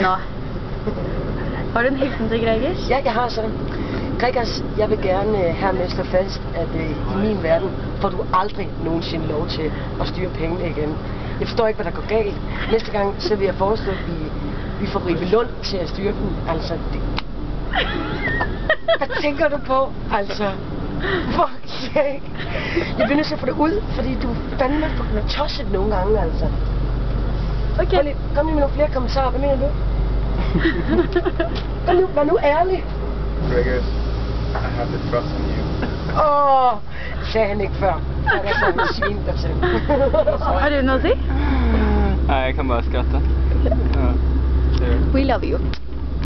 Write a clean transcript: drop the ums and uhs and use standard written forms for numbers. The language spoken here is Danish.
Nå. Har du en hilsen til Gregers? Ja, jeg har sådan. Gregers, jeg vil gerne hermed slå fast, at i min verden får du aldrig nogensinde lov til at styre pengene igen. Jeg forstår ikke, hvad der går galt. Næste gang, så vil jeg foreslå, at vi får Ribe Lund til at styre dem. Altså, det... Hvad tænker du på? Altså, fuck sake. Jeg bliver nødt til at få det ud, fordi du fandme er tosset nogle gange, altså. Okay. Kom lige med nogle flere kommentarer. Hvad mener du? Vær nu ærlig. Gregers, I have to trust in you. Sagde han ikke før. Han er sådan en svin der til. Har du noget at sige? Nej, jeg kan bare skratte. Ja. We love you.